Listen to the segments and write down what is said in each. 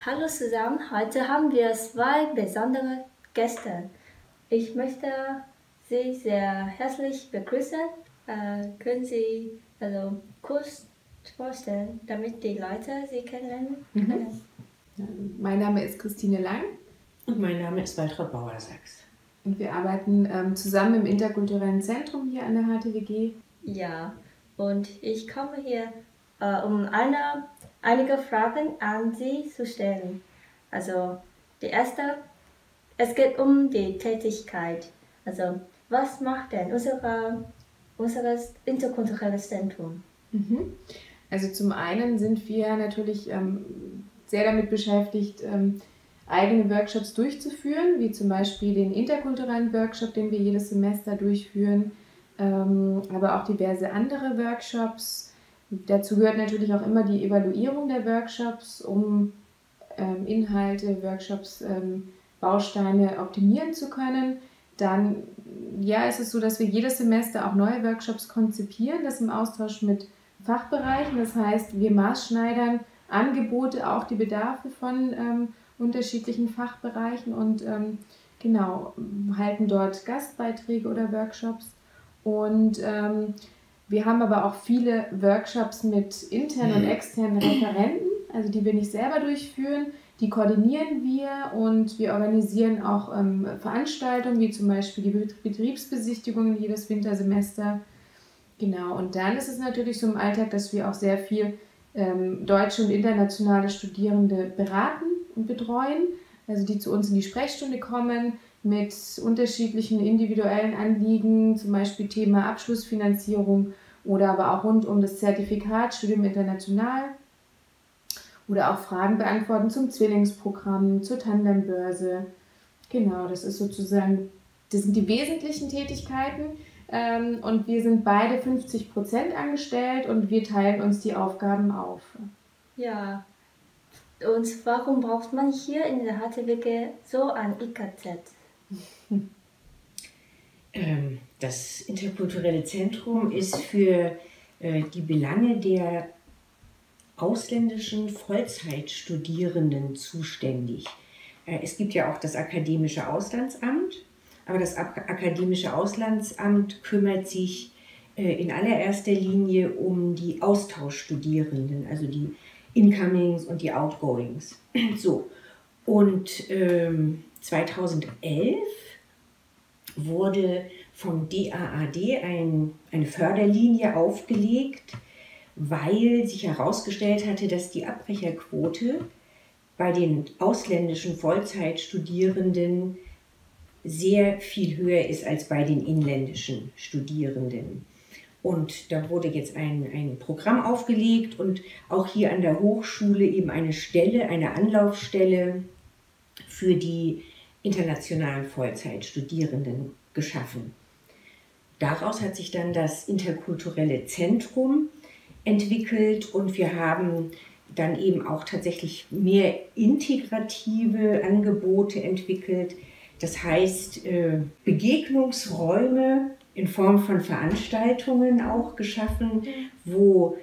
Hallo zusammen, heute haben wir zwei besondere Gäste. Ich möchte Sie sehr herzlich begrüßen. Können Sie kurz vorstellen, damit die Leute Sie kennenlernen können? Mein Name ist Christine Lang. Und mein Name ist Waltraud Bauersachs. Und wir arbeiten zusammen im interkulturellen Zentrum hier an der HTWG. Ja, und ich komme hier, um einige Fragen an Sie zu stellen. Also die erste, es geht um die Tätigkeit. Also was macht denn unser interkulturelles Zentrum? Also zum einen sind wir natürlich sehr damit beschäftigt, eigene Workshops durchzuführen, wie zum Beispiel den interkulturellen Workshop, den wir jedes Semester durchführen, aber auch diverse andere Workshops. Dazu gehört natürlich auch immer die Evaluierung der Workshops, um Inhalte, Workshops, Bausteine optimieren zu können. Dann ist es so, dass wir jedes Semester auch neue Workshops konzipieren, das im Austausch mit Fachbereichen. Das heißt, wir maßschneidern Angebote, auch die Bedarfe von unterschiedlichen Fachbereichen und halten dort Gastbeiträge oder Workshops. Und wir haben aber auch viele Workshops mit internen und externen Referenten, also die wir nicht selber durchführen, die koordinieren wir und wir organisieren auch Veranstaltungen, wie zum Beispiel die Betriebsbesichtigungen jedes Wintersemester. Genau, und dann ist es natürlich so im Alltag, dass wir auch sehr viel deutsche und internationale Studierende beraten und betreuen, also die zu uns in die Sprechstunde kommen mit unterschiedlichen individuellen Anliegen, zum Beispiel Thema Abschlussfinanzierung oder aber auch rund um das Zertifikat Studium International oder auch Fragen beantworten zum Zwillingsprogramm, zur Tandembörse. Genau, das sind die wesentlichen Tätigkeiten. Und wir sind beide 50% angestellt und wir teilen uns die Aufgaben auf. Ja, und warum braucht man hier in der HTWG so ein IKZ? Das interkulturelle Zentrum ist für die Belange der ausländischen Vollzeitstudierenden zuständig. Es gibt ja auch das Akademische Auslandsamt, aber das Akademische Auslandsamt kümmert sich in allererster Linie um die Austauschstudierenden, also die Incomings und die Outgoings. So. Und 2011 wurde vom DAAD eine Förderlinie aufgelegt, weil sich herausgestellt hatte, dass die Abbrecherquote bei den ausländischen Vollzeitstudierenden sehr viel höher ist als bei den inländischen Studierenden. Und da wurde jetzt ein Programm aufgelegt und auch hier an der Hochschule eben eine Anlaufstelle für die internationalen Vollzeitstudierenden geschaffen. Daraus hat sich dann das interkulturelle Zentrum entwickelt und wir haben dann eben auch tatsächlich mehr integrative Angebote entwickelt. Das heißt, Begegnungsräume in Form von Veranstaltungen auch geschaffen, wo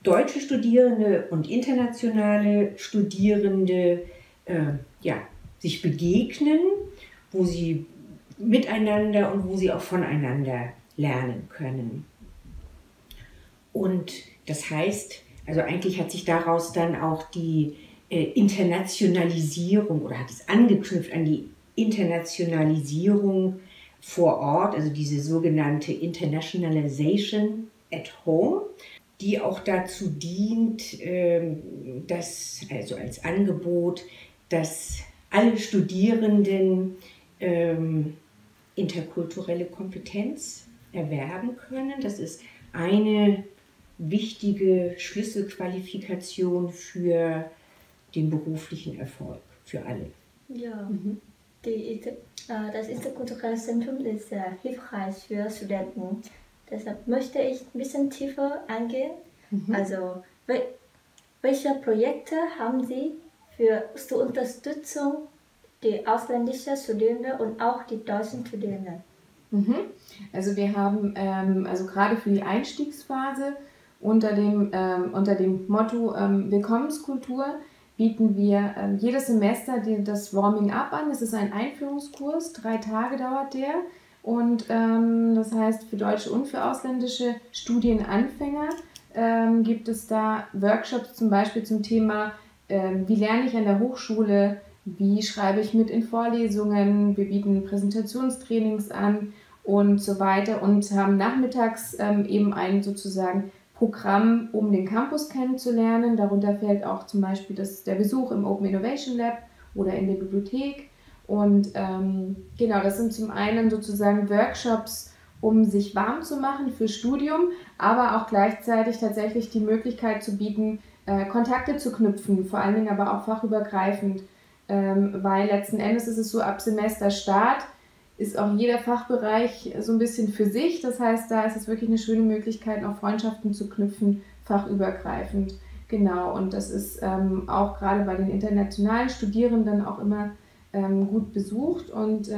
deutsche Studierende und internationale Studierende sich begegnen, wo sie miteinander und wo sie auch voneinander lernen können. Und das heißt, also eigentlich hat sich daraus dann auch die Internationalisierung oder hat es angeknüpft an die Internationalisierung vor Ort, also diese sogenannte Internationalization at Home, die auch dazu dient, also als Angebot, dass alle Studierenden interkulturelle Kompetenz erwerben können. Das ist eine wichtige Schlüsselqualifikation für den beruflichen Erfolg, für alle. Ja, das interkulturelle Zentrum ist sehr hilfreich für Studenten. Deshalb möchte ich ein bisschen tiefer eingehen. Also, welche Projekte haben Sie zur Unterstützung der ausländischen Studierenden und auch die deutschen Studierenden? Also wir haben gerade für die Einstiegsphase unter dem Motto Willkommenskultur bieten wir jedes Semester das Warming Up an. Das ist ein Einführungskurs, 3 Tage dauert der. Und das heißt, für deutsche und für ausländische Studienanfänger gibt es da Workshops zum Beispiel zum Thema, wie lerne ich an der Hochschule, wie schreibe ich mit in Vorlesungen, wir bieten Präsentationstrainings an und so weiter und haben nachmittags eben ein sozusagen Programm, um den Campus kennenzulernen. Darunter fällt auch zum Beispiel der Besuch im Open Innovation Lab oder in der Bibliothek. Und genau, das sind zum einen sozusagen Workshops, um sich warm zu machen für Studium, aber auch gleichzeitig tatsächlich die Möglichkeit zu bieten, Kontakte zu knüpfen, vor allen Dingen aber auch fachübergreifend, weil letzten Endes ist es so, ab Semesterstart ist auch jeder Fachbereich so ein bisschen für sich. Das heißt, da ist es wirklich eine schöne Möglichkeit, auch Freundschaften zu knüpfen, fachübergreifend. Genau, und das ist auch gerade bei den internationalen Studierenden auch immer gut besucht. Und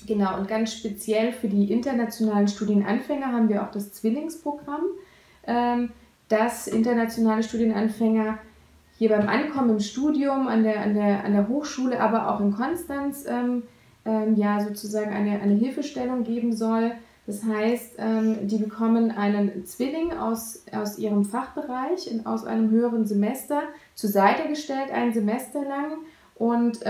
genau, und ganz speziell für die internationalen Studienanfänger haben wir auch das Zwillingsprogramm, dass internationale Studienanfänger hier beim Ankommen im Studium an der Hochschule, aber auch in Konstanz, ja, sozusagen eine Hilfestellung geben soll. Das heißt, die bekommen einen Zwilling aus ihrem Fachbereich aus einem höheren Semester zur Seite gestellt, ein Semester lang. Und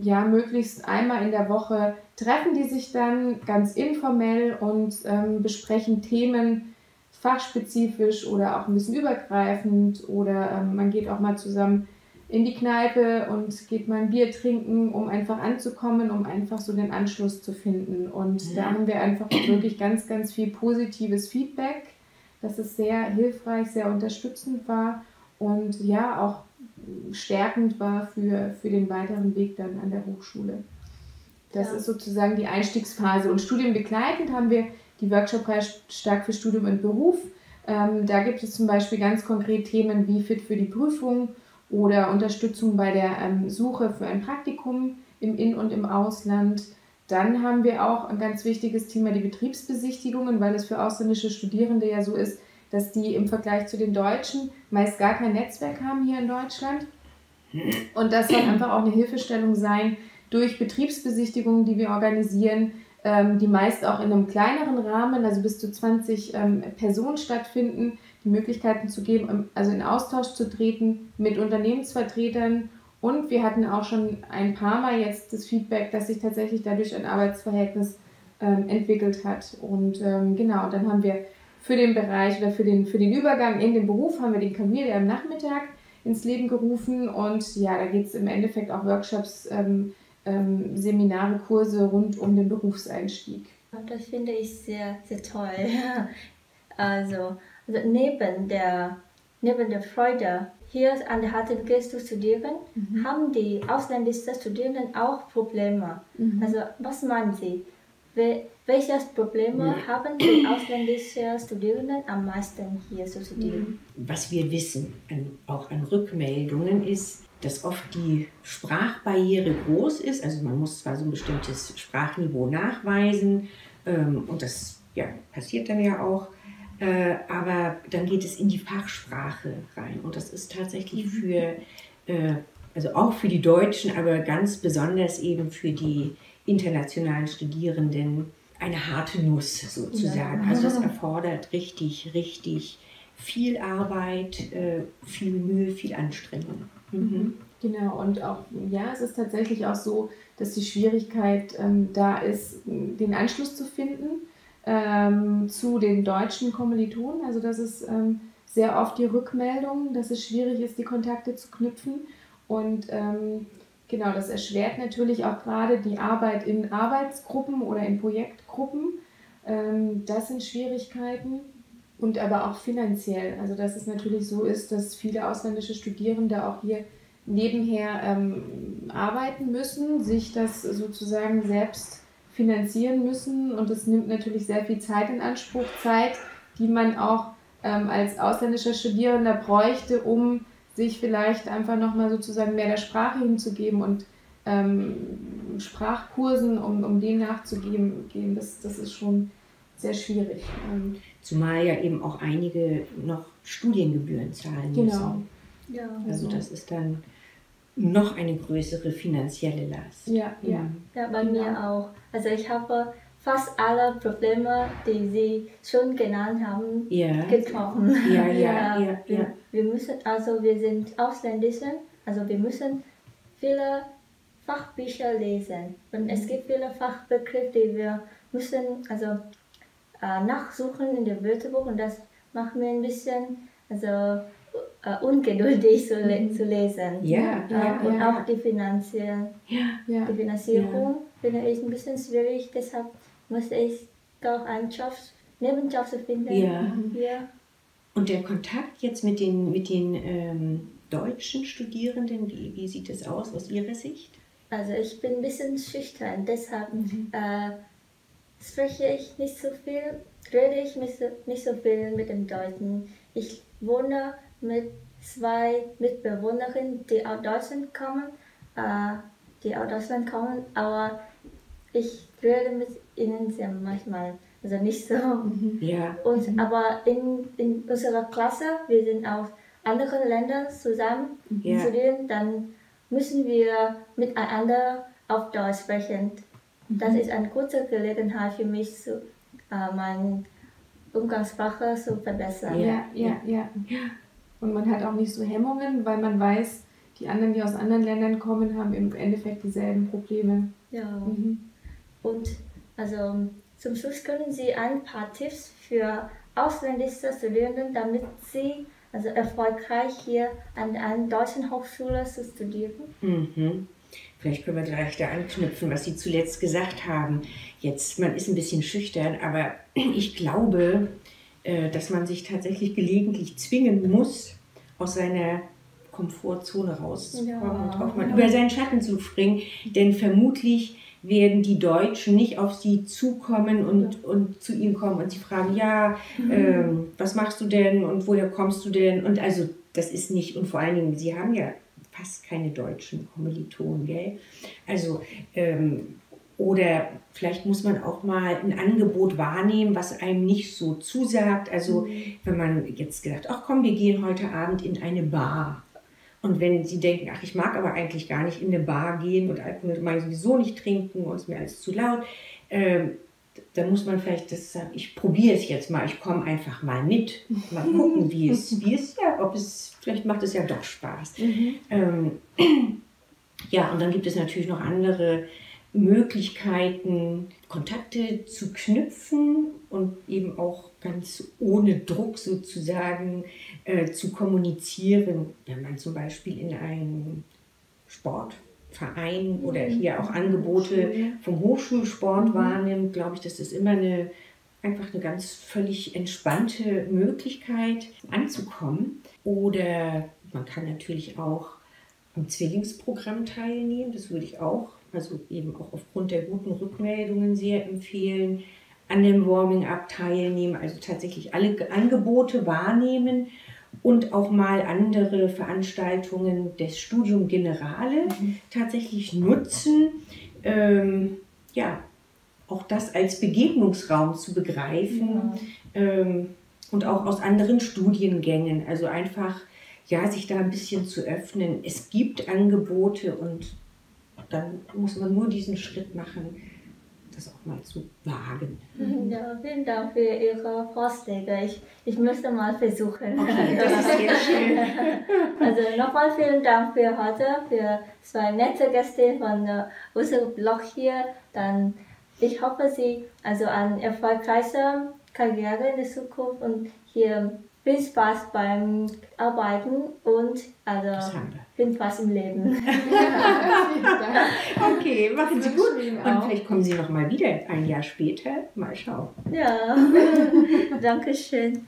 ja, möglichst einmal in der Woche treffen die sich dann ganz informell und besprechen Themen fachspezifisch oder auch ein bisschen übergreifend. Oder man geht auch mal zusammen in die Kneipe und geht mal ein Bier trinken, um einfach anzukommen, um einfach so den Anschluss zu finden. Und da haben wir einfach wirklich ganz, ganz viel positives Feedback, dass es sehr hilfreich, sehr unterstützend war und ja auch stärkend war für den weiteren Weg dann an der Hochschule. Das ist sozusagen die Einstiegsphase. Und studienbegleitend haben wir die Workshop-Reihe Stark für Studium und Beruf. Da gibt es zum Beispiel ganz konkret Themen wie Fit für die Prüfung oder Unterstützung bei der Suche für ein Praktikum im In- und im Ausland. Dann haben wir auch ein ganz wichtiges Thema, die Betriebsbesichtigungen, weil es für ausländische Studierende ja so ist, dass die im Vergleich zu den Deutschen meist gar kein Netzwerk haben hier in Deutschland. Und das soll einfach auch eine Hilfestellung sein durch Betriebsbesichtigungen, die wir organisieren, die meist auch in einem kleineren Rahmen, also bis zu 20 Personen stattfinden, die Möglichkeiten zu geben, also in Austausch zu treten mit Unternehmensvertretern. Und wir hatten auch schon ein paar Mal jetzt das Feedback, dass sich tatsächlich dadurch ein Arbeitsverhältnis entwickelt hat. Und genau, dann haben wir für den Bereich oder für den Übergang in den Beruf haben wir den Camille, der am Nachmittag ins Leben gerufen. Und ja, da geht es im Endeffekt auch Workshops, Seminare, Kurse rund um den Berufseinstieg. Das finde ich sehr, sehr toll. Also neben der Freude, hier an der HTWG zu studieren, haben die ausländischen Studierenden auch Probleme. Also was meinen Sie? Welche Probleme haben die ausländischen Studierenden am meisten hier zu studieren? Was wir wissen, auch an Rückmeldungen, ist, dass oft die Sprachbarriere groß ist. Also man muss zwar so ein bestimmtes Sprachniveau nachweisen und das passiert dann ja auch, aber dann geht es in die Fachsprache rein. Und das ist tatsächlich also auch für die Deutschen, aber ganz besonders eben für die internationalen Studierenden eine harte Nuss sozusagen. Ja. Also das erfordert richtig, richtig viel Arbeit, viel Mühe, viel Anstrengung. Genau, und auch, ja, es ist tatsächlich auch so, dass die Schwierigkeit da ist, den Anschluss zu finden zu den deutschen Kommilitonen. Also das ist sehr oft die Rückmeldung, dass es schwierig ist, die Kontakte zu knüpfen. Und genau, das erschwert natürlich auch gerade die Arbeit in Arbeitsgruppen oder in Projektgruppen. Das sind Schwierigkeiten. Und aber auch finanziell. Also dass es natürlich so ist, dass viele ausländische Studierende auch hier nebenher arbeiten müssen, sich das sozusagen selbst finanzieren müssen. Und das nimmt natürlich sehr viel Zeit in Anspruch, Zeit, die man auch als ausländischer Studierender bräuchte, um sich vielleicht einfach nochmal sozusagen mehr der Sprache hinzugeben und Sprachkursen, um dem nachzugehen. Das ist schon sehr schwierig. Zumal ja eben auch einige noch Studiengebühren zahlen müssen. Genau. Ja. Also das ist dann noch eine größere finanzielle Last. Ja, ja. Ja, bei mir auch. Also ich habe fast alle Probleme, die Sie schon genannt haben, Ja. getroffen. Ja. Wir müssen, also wir sind Ausländischen, also wir müssen viele Fachbücher lesen. Und es gibt viele Fachbegriffe, die wir müssen also nachsuchen in dem Wörterbuch, und das macht mir ein bisschen ungeduldig zu lesen. Und auch die die Finanzierung finde ich ein bisschen schwierig, deshalb musste ich doch einen Nebenjob zu finden. Ja. Und der Kontakt jetzt mit den deutschen Studierenden, wie sieht es aus Ihrer Sicht? Also ich bin ein bisschen schüchtern, deshalb spreche ich nicht so viel, rede ich nicht so viel mit den Deutschen. Ich wohne mit 2 Mitbewohnerinnen, die aus Deutschland kommen, aber ich rede mit ihnen sehr manchmal, also nicht so. Aber in unserer Klasse, wir sind aus anderen Ländern zusammen studieren, dann müssen wir miteinander auf Deutsch sprechen. Das ist eine gute Gelegenheit für mich, meine Umgangssprache zu verbessern. Ja. Und man hat auch nicht so Hemmungen, weil man weiß, die anderen, die aus anderen Ländern kommen, haben im Endeffekt dieselben Probleme. Ja. Und also zum Schluss können Sie ein paar Tipps für ausländische Studierende, damit sie also erfolgreich hier an einer deutschen Hochschule zu studieren. Vielleicht können wir gleich da anknüpfen, was Sie zuletzt gesagt haben. Jetzt, man ist ein bisschen schüchtern, aber ich glaube, dass man sich tatsächlich gelegentlich zwingen muss, aus seiner Komfortzone rauszukommen und auch mal über seinen Schatten zu springen. Denn vermutlich werden die Deutschen nicht auf Sie zukommen und zu Ihnen kommen und Sie fragen, was machst du denn und woher kommst du denn? Und also das ist nicht, und vor allen Dingen, Sie haben ja fast keine deutschen Kommilitonen, gell? Also, oder vielleicht muss man auch mal ein Angebot wahrnehmen, was einem nicht so zusagt. Also, wenn man jetzt gedacht, ach komm, wir gehen heute Abend in eine Bar. Und wenn Sie denken, ach, ich mag aber eigentlich gar nicht in eine Bar gehen und Alkohol mag ich sowieso nicht trinken und es ist mir alles zu laut, dann muss man vielleicht das sagen, ich probiere es jetzt mal, ich komme einfach mal mit, mal gucken, wie es vielleicht macht es ja doch Spaß. Und dann gibt es natürlich noch andere Möglichkeiten, Kontakte zu knüpfen und eben auch ganz ohne Druck sozusagen zu kommunizieren, wenn man zum Beispiel in einem Sportverein oder hier auch Angebote vom Hochschulsport wahrnimmt, glaube ich, dass das immer einfach eine ganz völlig entspannte Möglichkeit anzukommen. Oder man kann natürlich auch am Zwillingsprogramm teilnehmen, das würde ich auch, also eben auch aufgrund der guten Rückmeldungen sehr empfehlen, an dem Warming-up teilnehmen, also tatsächlich alle Angebote wahrnehmen und auch mal andere Veranstaltungen des Studium Generale tatsächlich nutzen, auch das als Begegnungsraum zu begreifen und auch aus anderen Studiengängen, also einfach sich da ein bisschen zu öffnen. Es gibt Angebote und dann muss man nur diesen Schritt machen, das auch mal zu wagen. Ja, vielen Dank für Ihre Vorschläge. Ich möchte mal versuchen. Okay, das ist sehr schön. Also nochmal vielen Dank für heute, für 2 nette Gäste von unserem Blog hier. Dann ich hoffe, Sie also eine erfolgreiche Karriere in der Zukunft und hier viel Spaß beim Arbeiten und viel Spaß im Leben. Okay, machen Sie gut. Und vielleicht kommen Sie noch mal wieder ein Jahr später. Mal schauen. Ja, danke schön.